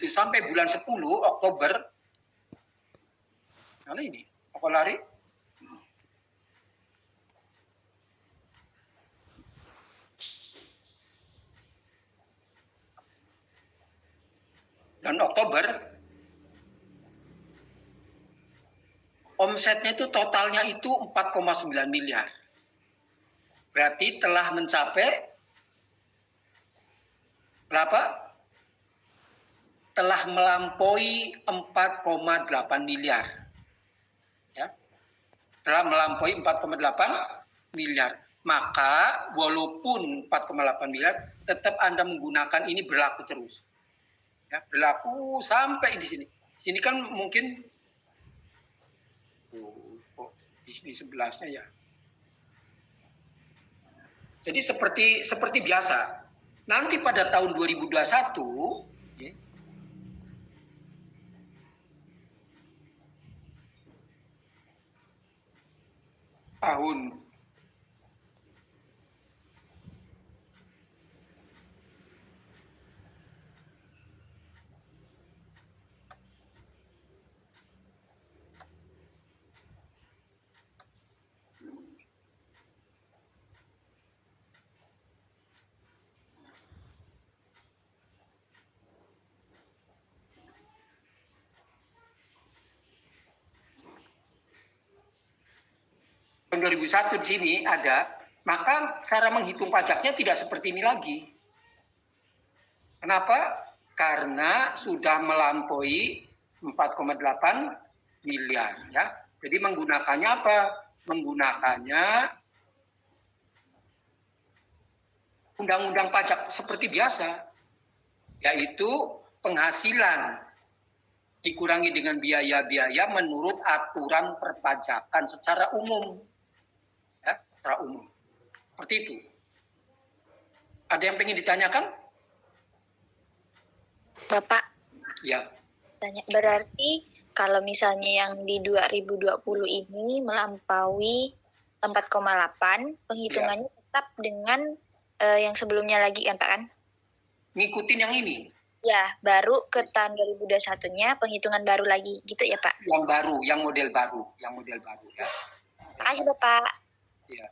itu sampai bulan 10 Oktober. Mana ini? Aku lari. Dan Oktober omsetnya itu totalnya itu 4,9 miliar. Berarti telah mencapai berapa? Telah melampaui 4,8 miliar. Ya. Telah melampaui 4,8 miliar. Maka walaupun 4,8 miliar, tetap Anda menggunakan ini berlaku terus. Ya, berlaku sampai di sini. Sini kan mungkin di sini 11-nya ya. Jadi seperti biasa. Nanti pada tahun 2021 ya, tahun 2001 di sini ada, maka cara menghitung pajaknya tidak seperti ini lagi. Kenapa? Karena sudah melampaui 4,8 miliar. Ya. Jadi menggunakannya apa? Menggunakannya undang-undang pajak seperti biasa, yaitu penghasilan dikurangi dengan biaya-biaya menurut aturan perpajakan secara umum. Ya, secara umum. Seperti itu. Ada yang ingin ditanyakan? Bapak, ya. Tanya, berarti kalau misalnya yang di 2020 ini melampaui 4,8, penghitungannya tetap dengan yang sebelumnya lagi kan Pak kan? Ngikutin yang ini? Ya, baru ke tahun 2021-nya penghitungan baru lagi gitu ya Pak? Yang baru, yang model baru ya. Terima kasih Bapak. Ya.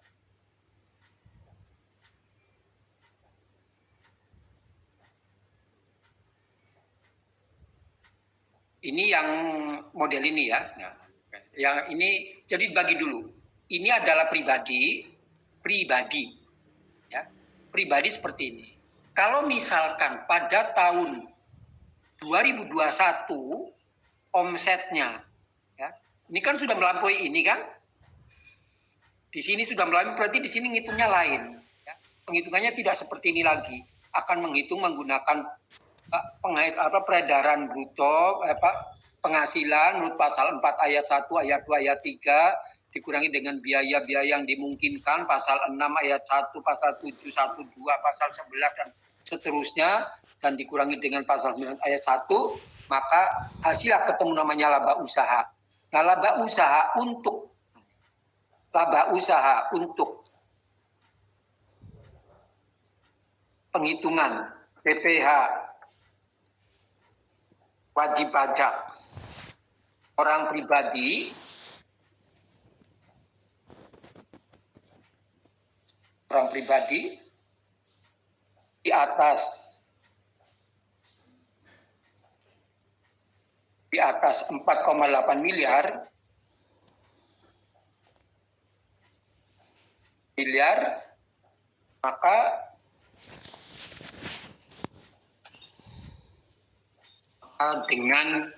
Ini yang model ini ya. Nah, yang ini jadi bagi dulu. Ini adalah pribadi, ya, pribadi seperti ini. Kalau misalkan pada tahun 2021 omsetnya, ya, ini kan sudah melampaui ini kan? Di sini sudah melampaui, berarti di sini ngitungnya lain. Ya. Penghitungannya tidak seperti ini lagi. Akan menghitung menggunakan peredaran bruto, penghasilan menurut pasal 4 ayat 1, ayat 2, ayat 3, dikurangi dengan biaya-biaya yang dimungkinkan, pasal 6 ayat 1, pasal 7, 1, 2, pasal 11, dan seterusnya, dan dikurangi dengan pasal 9 ayat 1, maka hasil ketemu namanya laba usaha. Nah, laba usaha untuk penghitungan PPh wajib pajak orang pribadi di atas 4,8 miliar maka dengan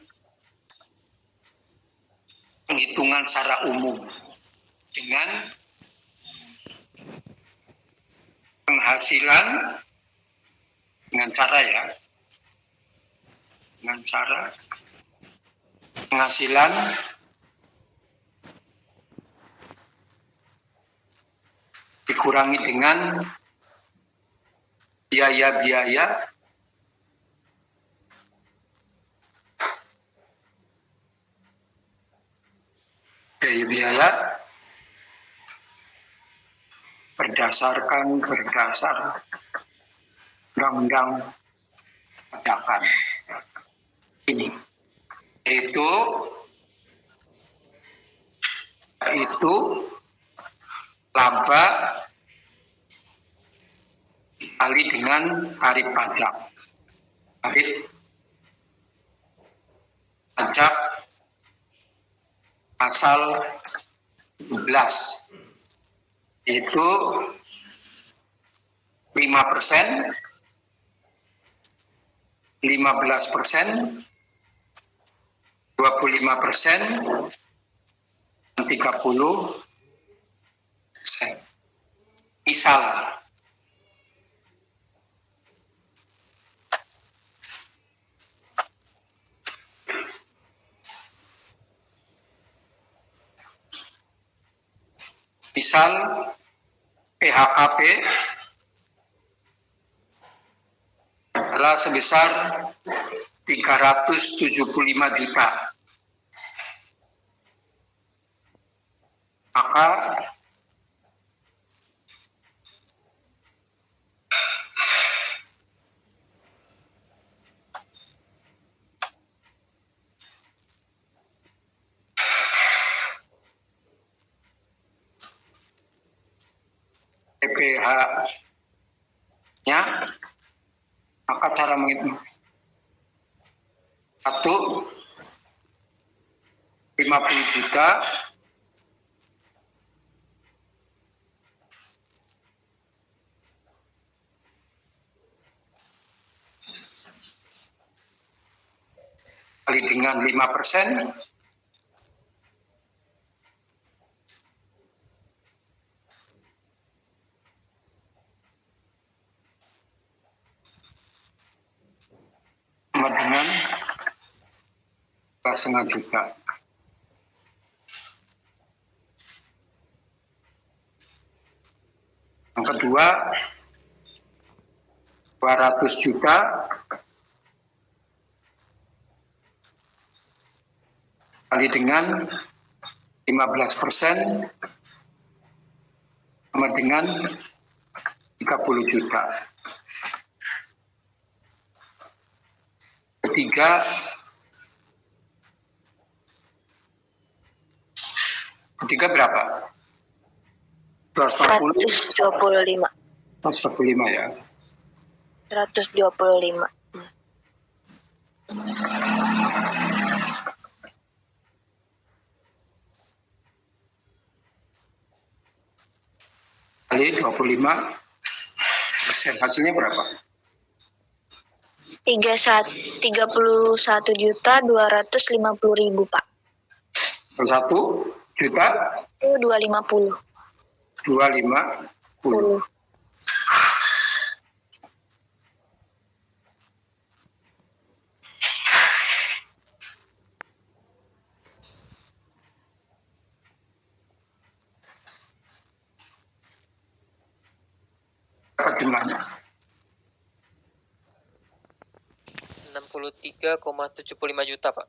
penghitungan secara umum dengan penghasilan dengan cara penghasilan dikurangi dengan biaya-biaya berdasar undang-undang pajakan. itu laba dikali dengan tarif pajak. Tarif pajak pasal 17 itu 5%, 15%, 25%, dan 30%. Misal, PHKP adalah sebesar 375 juta. Maka PPh-nya, maka cara menghitung 50 juta kali dengan 5%, sama dengan 2,5 juta. Yang kedua, 200 juta kali dengan 15% sama dengan 30 juta. Ketiga berapa? 125. 125 ya. 125. Kali 25%, hasilnya berapa? 31.250.000, Pak. 1 juta? 250. 250. Apa jumlahnya? 63,75 juta, Pak.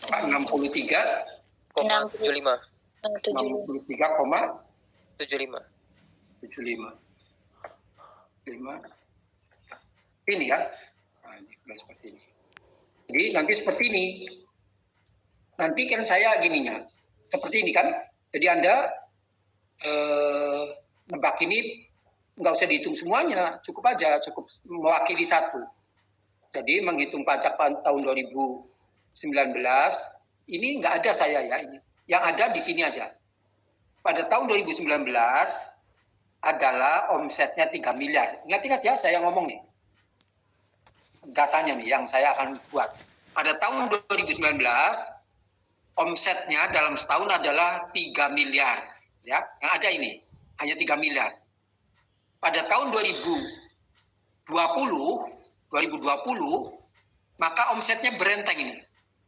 63,75. 75. Ini ya. Nah, ini seperti ini. Jadi nanti seperti ini. Nanti kan saya gininya. Seperti ini kan. Jadi Anda nebak ini nggak usah dihitung semuanya. Cukup aja. Cukup mewakili satu. Jadi menghitung pajak tahun 2019 ini nggak ada saya ya ini. Yang ada di sini aja. Pada tahun 2019 adalah omsetnya 3 miliar. Ingat-ingat ya saya ngomong nih. Datanya nih yang saya akan buat. Pada tahun 2019 omsetnya dalam setahun adalah 3 miliar. Ya, yang ada ini hanya 3 miliar. Pada tahun 2020 maka omsetnya berenteng ini.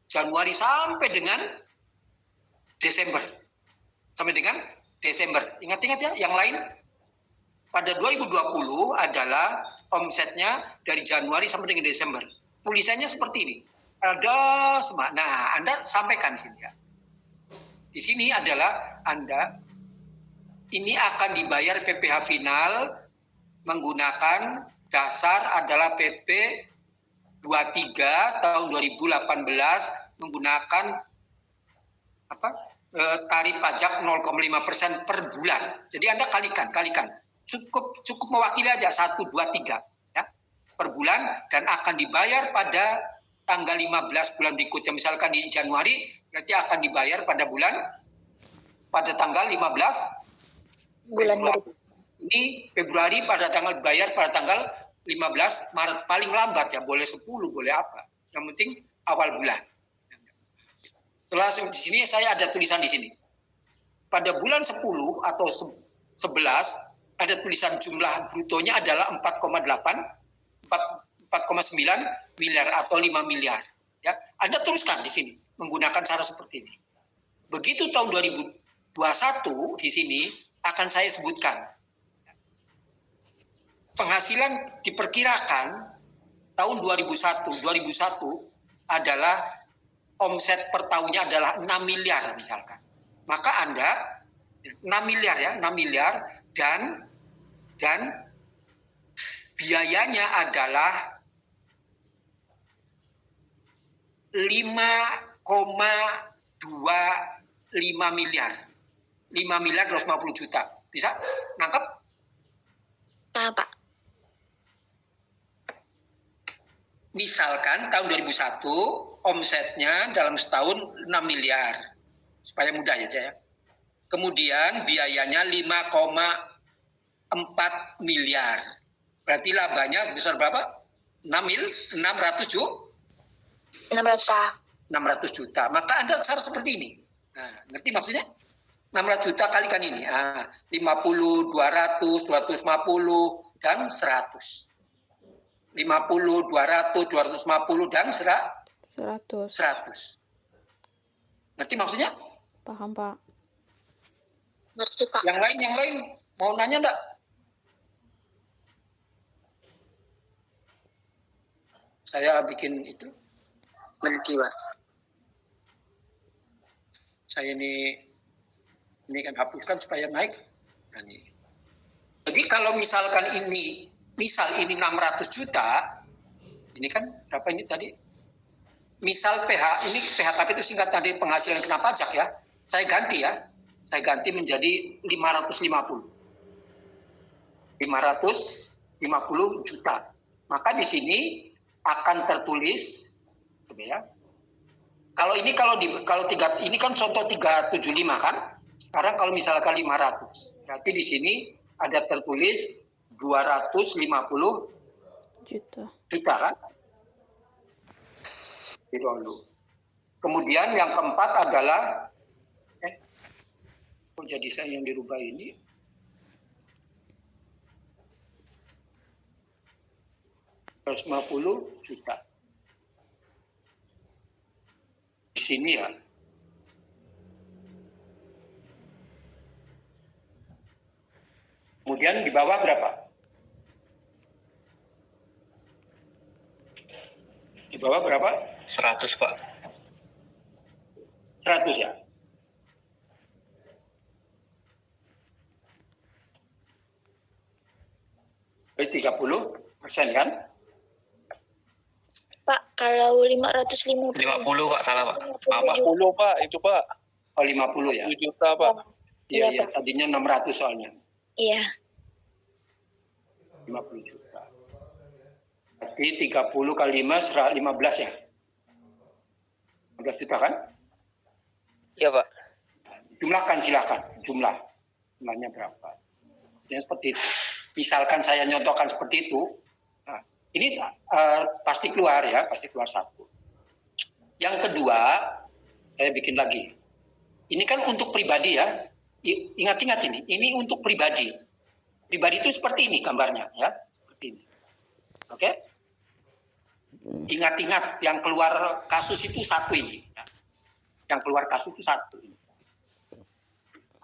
Januari sampai dengan Desember. Sampai dengan Desember. Ingat-ingat ya, yang lain pada 2020 adalah omsetnya dari Januari sampai dengan Desember. Tulisannya seperti ini. Ada semua. Nah, Anda sampaikan sini ya. Di sini adalah Anda ini akan dibayar PPh final menggunakan dasar adalah PP 23 tahun 2018 menggunakan tarif pajak 0,5% per bulan. Jadi Anda kalikan. Cukup mewakili aja 1, 2, 3 ya, per bulan, dan akan dibayar pada tanggal 15 bulan berikutnya. Misalkan di Januari, berarti akan dibayar pada tanggal 15 Bulan Februari. Ini Februari dibayar pada tanggal 15 Maret, paling lambat ya, boleh 10, boleh apa. Yang penting awal bulan. Setelah di sini saya ada tulisan di sini. Pada bulan 10 atau 11 ada tulisan jumlah brutonya adalah 4,9 miliar atau 5 miliar. Ya, Anda teruskan di sini menggunakan cara seperti ini. Begitu tahun 2021 di sini akan saya sebutkan. Penghasilan diperkirakan tahun 2001 adalah omset per tahunnya adalah 6 miliar misalkan. Maka Anda 6 miliar ya, 6 miliar dan biayanya adalah 5,25 miliar. 5 miliar 250 juta. Bisa nangkep? Pak. Misalkan tahun 2001 omsetnya dalam setahun 6 miliar. Supaya mudah ya. Kemudian biayanya 5,4 miliar. Berarti labanya besar berapa? 600 juta. Maka Anda cara seperti ini. Nah, ngerti maksudnya? 600 juta kalikan ini. 50, 200, 250, dan 100. 50, 200, 250, dan 100. Ngerti maksudnya? Paham, Pak. Ngerti, Pak. Yang lain mau nanya enggak? Saya bikin itu. Mengerti, Pak. Saya ini kan hapuskan supaya naik. Nah, ini. Jadi kalau misalkan ini 600 juta, ini kan berapa ini tadi? Misal ini PHKP itu singkat tadi penghasilan kena pajak ya. Saya ganti menjadi 550 juta. Maka di sini akan tertulis gitu ya. Kalau ini ini kan contoh 375 kan? Sekarang kalau misalkan 500, berarti di sini ada tertulis 250 juta kan? Itu dulu. Kemudian yang keempat adalah kok jadi saya yang dirubah ini? $150 juta. Di sini ya. Kemudian di bawah berapa? Di bawah berapa? 100, Pak. 100 ya. Berarti 30% kan? Pak, kalau 550 50, Pak. Salah, Pak. Maaf, Pak. 50 Pak, itu Pak. Oh 50 ya. 7 juta Pak. Iya, Iya, Pak. tadinya 600 soalnya. Iya. 50 juta. Berarti 30 kali 5, 15 ya? 15 juta kan? Iya, Pak. Jumlahkan silakan. Jumlahnya berapa? Ya, seperti itu. Misalkan saya nyontohkan seperti itu, nah, ini pasti keluar ya, pasti keluar 1. Yang kedua, saya bikin lagi. Ini kan untuk pribadi ya. Ingat-ingat ini untuk pribadi. Pribadi itu seperti ini gambarnya ya, seperti ini. Oke? Ingat-ingat yang keluar kasus itu 1 ini. Ya. Yang keluar kasus itu 1 ini.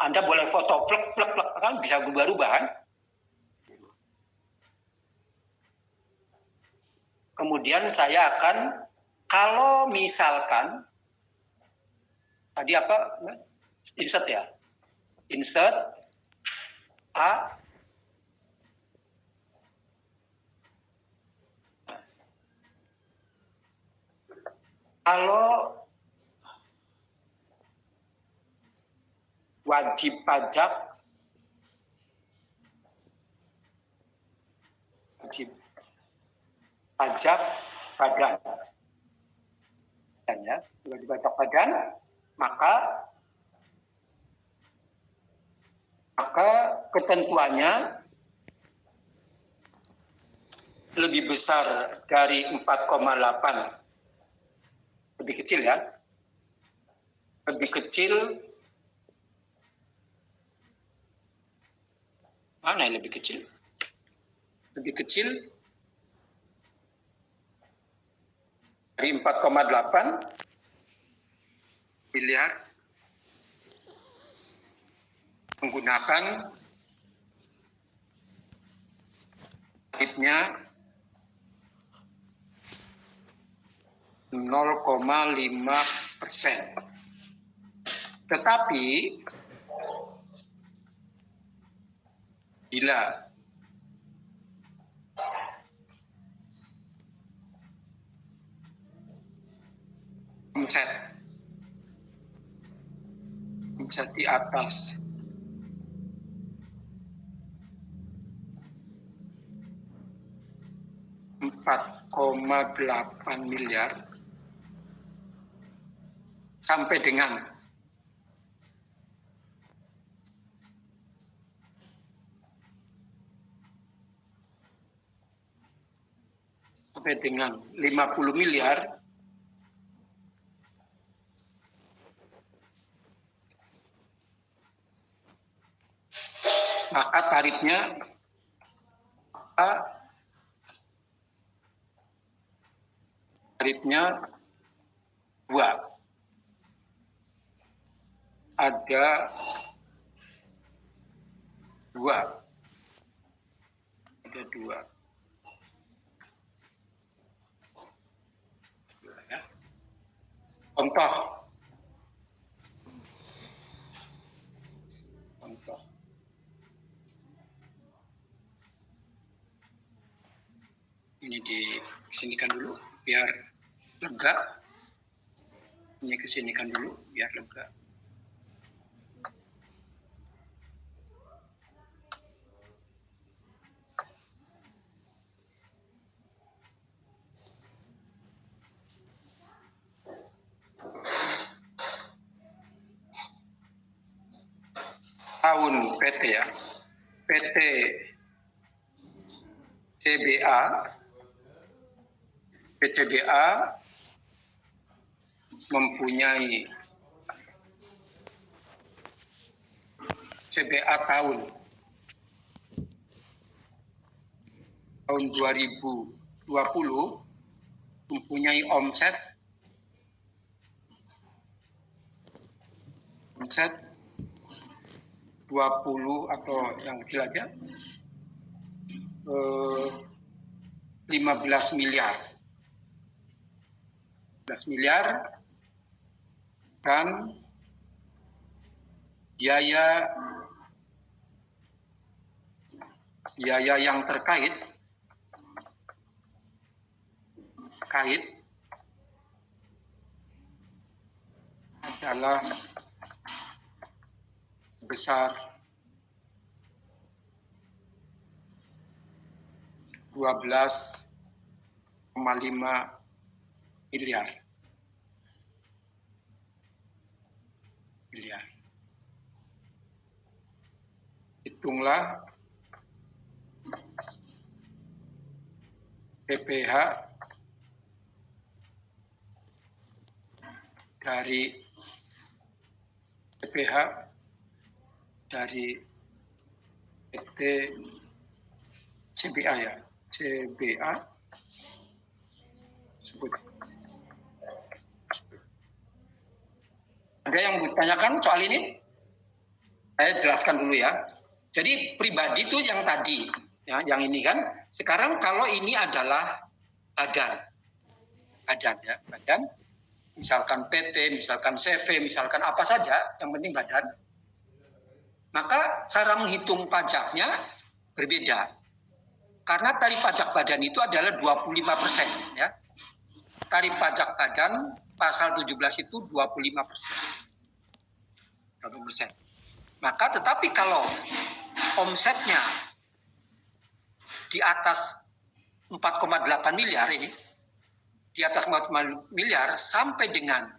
Anda boleh foto plek kan bisa berubah-ubah kan? Kemudian saya akan, kalau misalkan tadi apa? Insert ya. Insert A. Kalau wajib pajak badan, dan ya, wajib pajak badan, maka ketentuannya lebih besar dari 4,8, lebih kecil ya, lebih kecil, mana yang lebih kecil? Lebih kecil dari 4,8 miliar menggunakan tarifnya 0,5%. Tetapi bila omset di atas 4,8 miliar sampai dengan 50 miliar, maka tarifnya dua. Ada dua. Contoh. Ini disinikan dulu biar lega. Ini kesinikan dulu biar lega. Tahun PT ya, PT CBA mempunyai CBA tahun 2020 mempunyai omset 20 atau yang kecil aja 15 miliar dan biaya yang terkait adalah besar 12,5 miliar. Hitunglah PPH dari PT CBA ya, CBA sebut. Ada yang bertanyakan soal ini? Saya jelaskan dulu ya. Jadi pribadi itu yang tadi, ya, yang ini kan. Sekarang kalau ini adalah badan, misalkan PT, misalkan CV, misalkan apa saja, yang penting badan. Maka cara menghitung pajaknya berbeda. Karena tarif pajak badan itu adalah 25%. Ya. Tarif pajak badan pasal 17 itu 25%. 20%. Maka tetapi kalau omsetnya di atas 4,8 miliar ini, di atas 4,8 miliar sampai dengan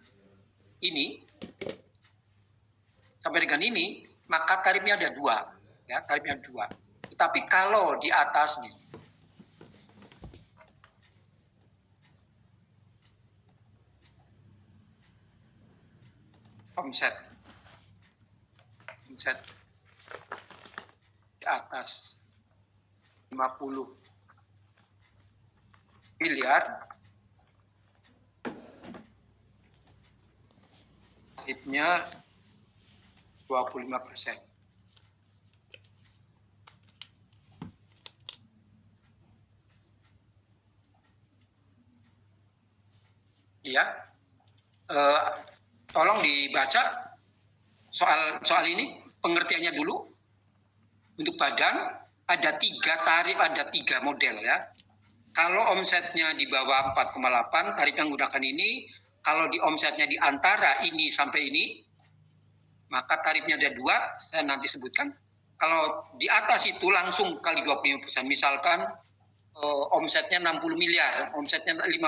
ini, maka tarifnya ada dua, ya, tarifnya dua. Tetapi kalau di atas nih, omset di atas 50 miliar, tarifnya 25%. Ya, tolong dibaca soal ini pengertiannya dulu. Untuk badan ada 3 tarif, ada 3 model ya. Kalau omsetnya di bawah 4,8 tarif yang menggunakan ini. Kalau di omsetnya di antara ini sampai ini, maka tarifnya ada 2, saya nanti sebutkan. Kalau di atas itu langsung kali 25%. Misalkan omsetnya 60 miliar, omsetnya 51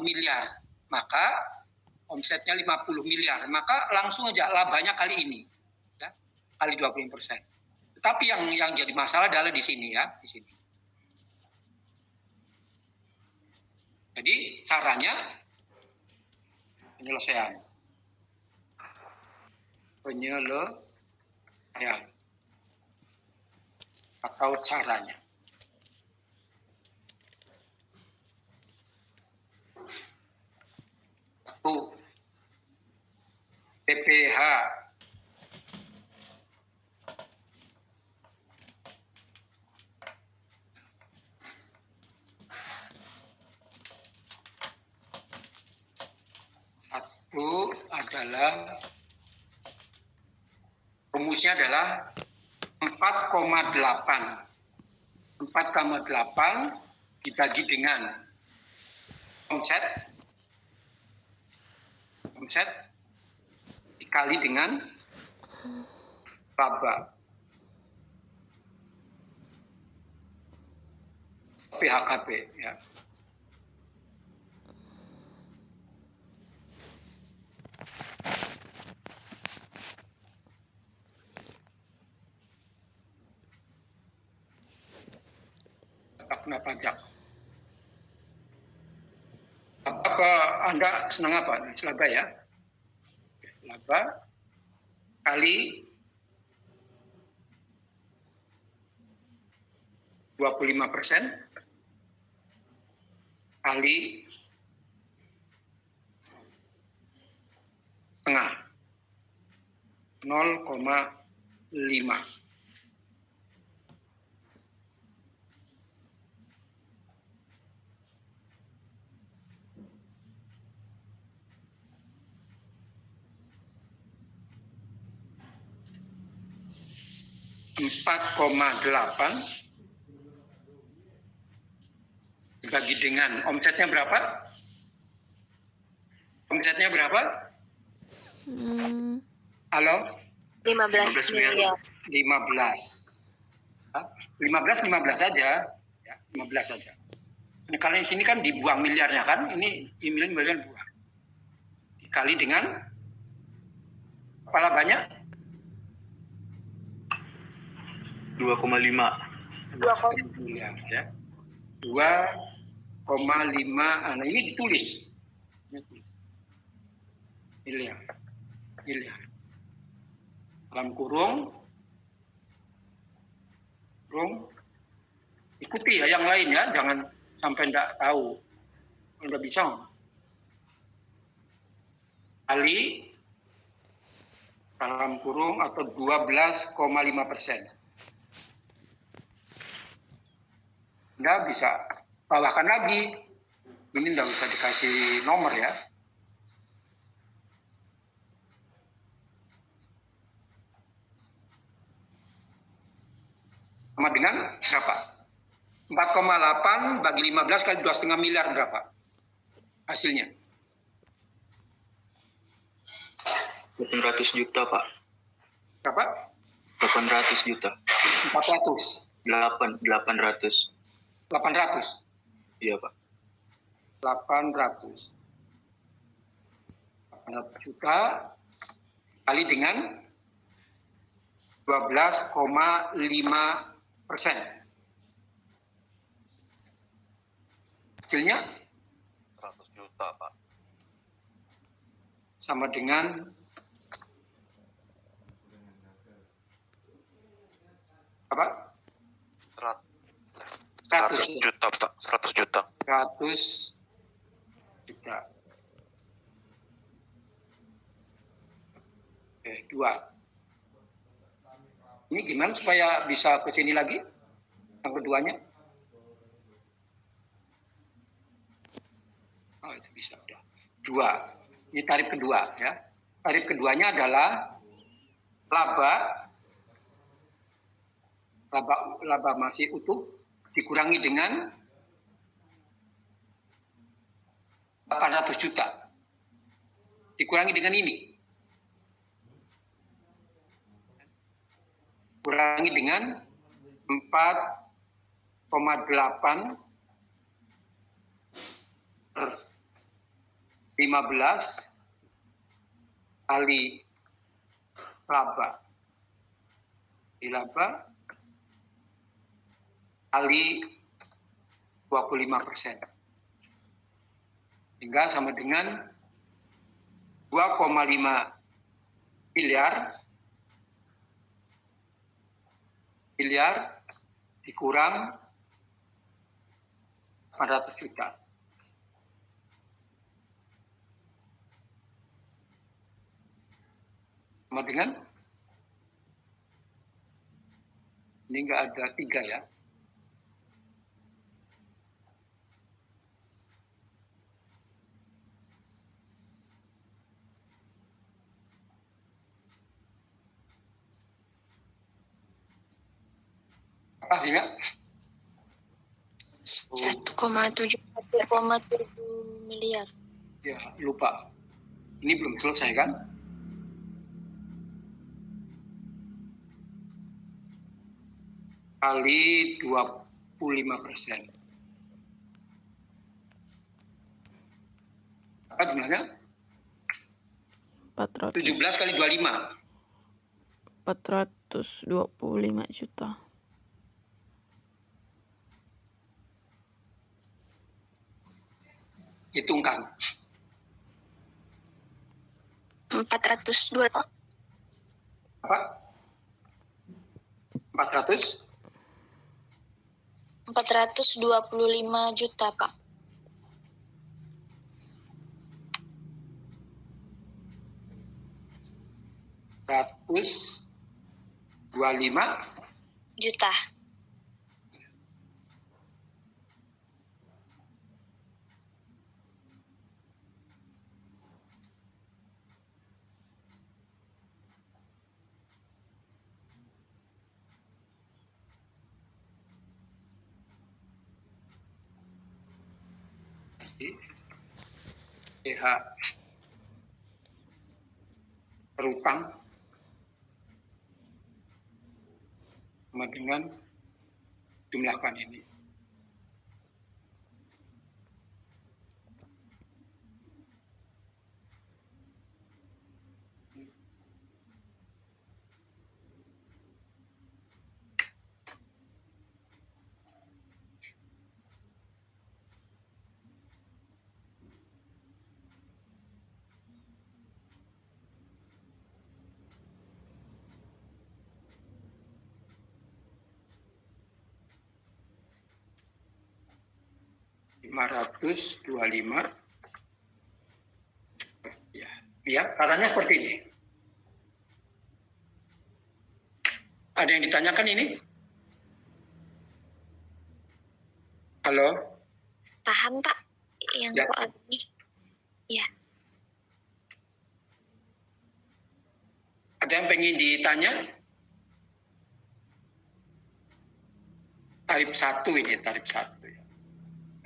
miliar, maka omsetnya 50 miliar, maka langsung aja labanya kali ini, ya, kali 20%. Tetapi yang jadi masalah adalah di sini ya, di sini. Jadi caranya penyelesaian atau caranya. Satu, PPH adalah rumusnya adalah 4,8 dibagi dengan omset dikali dengan laba PHKP ya. Kena pajak. Apa Anda senang apa? Laba ya. Laba kali 25% kali setengah 0,5. $4,8 dibagi dengan omsetnya berapa? Omsetnya berapa? Halo? 15 miliar. 15 saja. Ya, 15 saja. Nah, kalau di sini kan dibuang miliarnya kan, ini miliar buang. Dikali dengan kepala banyak 2,5 miliar ya. 2,5. Nah, ini ditulis. Miliar. Dalam kurung ikuti ya yang lain ya, jangan sampai enggak tahu. Anda bisa kali dalam kurung atau 12,5%. Anda bisa tambahkan lagi. Ini enggak usah dikasih nomor ya. Sama dengan berapa? 4,8 bagi 15 kali 2,5 miliar berapa? Hasilnya. 800 juta, Pak. Berapa? 800 juta. 400. 800. 800. Iya, Pak. 800 juta kali dengan 12,5%. Hasilnya 100 juta, Pak. sama dengan apa? 100 juta, Pak. 100 juta. 100 juta. Oke, 2. Ini gimana supaya bisa ke sini lagi? Yang keduanya? Oh, itu bisa udah. 2. Ini tarif kedua ya. Tarif keduanya adalah laba masih utuh dikurangi dengan 800 juta. Dikurangi dengan ini. Kurangi dengan 4,8 per 15 kali laba. Laba kali 25%. Sehingga sama dengan 2,5 miliar dikurang 400 juta. Sama dengan ini enggak ada 3 ya. Apa sih, Mbak? 1,7 miliar. Ya, lupa. Ini belum selesai kan? Kali 25%. Apa jumlahnya? 400. 17 kali 25. 425 juta. Hitungkan. 402, Pak. Apa? 400? 425 juta, Pak. Ratus 25 Juta. PH berutang sama dengan jumlahkan ini. $525 ya, caranya seperti ini. Ada yang ditanyakan ini? Halo? Paham, Pak? Yang Ya. soal ini. Ya. Ada yang pengen ditanya? Tarif 1 ini, tarif 1 ya.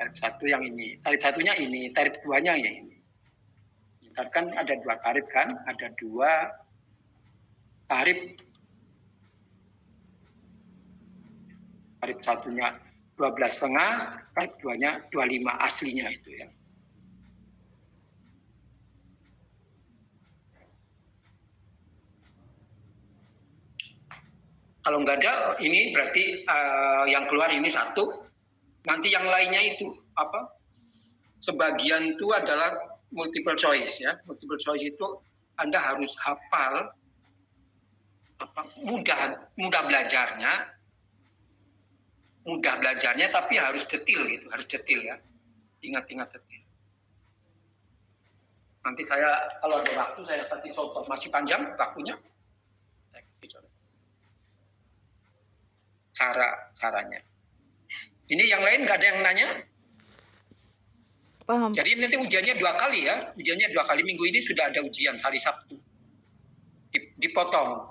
Tarif 1 yang ini, tarif satunya ini, tarif keduanya yang ini. Kan ada 2 tarif kan, ada 2 tarif. Tarif satunya 12,5, tarif 2-nya 25 aslinya itu ya. Kalau nggak ada, ini berarti yang keluar ini 1. Nanti yang lainnya itu apa? Sebagian itu adalah multiple choice ya. Multiple choice itu Anda harus hafal, mudah belajarnya, tapi harus detail gitu, harus detail ya. Ingat-ingat detail. Nanti saya kalau ada waktu saya kasih contoh, masih panjang waktunya. Saya kasih contoh. Caranya. Ini yang lain nggak ada yang nanya? Paham. Jadi nanti ujiannya 2 kali ya. Ujiannya 2 kali. Minggu ini sudah ada ujian hari Sabtu. Dipotong.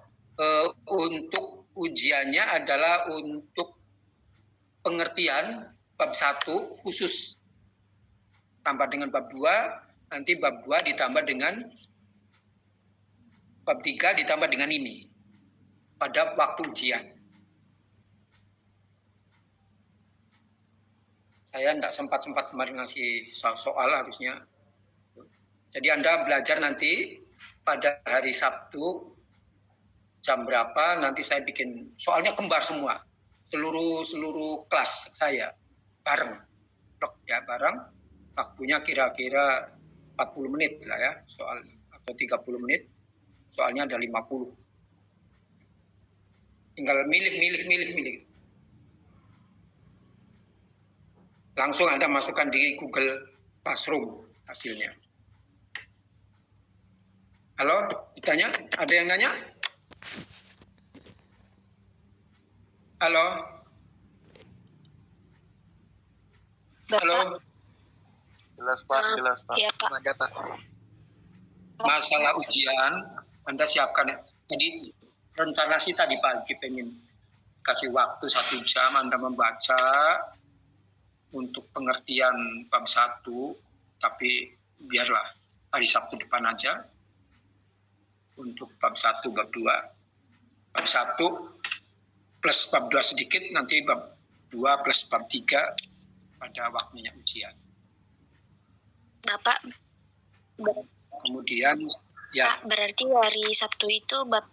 Untuk ujiannya adalah untuk pengertian bab 1 khusus. Tambah dengan bab 2. Nanti bab 2 ditambah dengan bab 3 ditambah dengan ini. Pada waktu ujian. Saya tidak sempat kemarin ngasih soal harusnya. Jadi Anda belajar nanti pada hari Sabtu jam berapa, nanti saya bikin soalnya kembar semua. Seluruh kelas saya bareng. Ya bareng. Waktunya kira-kira 40 menit lah ya soal, atau 30 menit. Soalnya ada 50. Tinggal milih. Langsung Anda masukkan di Google Classroom hasilnya. Halo, ditanya? Ada yang nanya? Halo? Halo? Jelas Pak, jelas Pak. Iya Pak. Ada Pak. Masalah ujian, Anda siapkan. Jadi rencana sih tadi pagi pengen kasih waktu 1 jam Anda membaca untuk pengertian bab 1, tapi biarlah hari Sabtu depan aja. Untuk bab 1, bab 2. Bab 1 plus bab 2 sedikit, nanti bab 2 plus bab 3 pada waktunya ujian. Bapak, Kemudian ya Pak, berarti hari Sabtu itu bab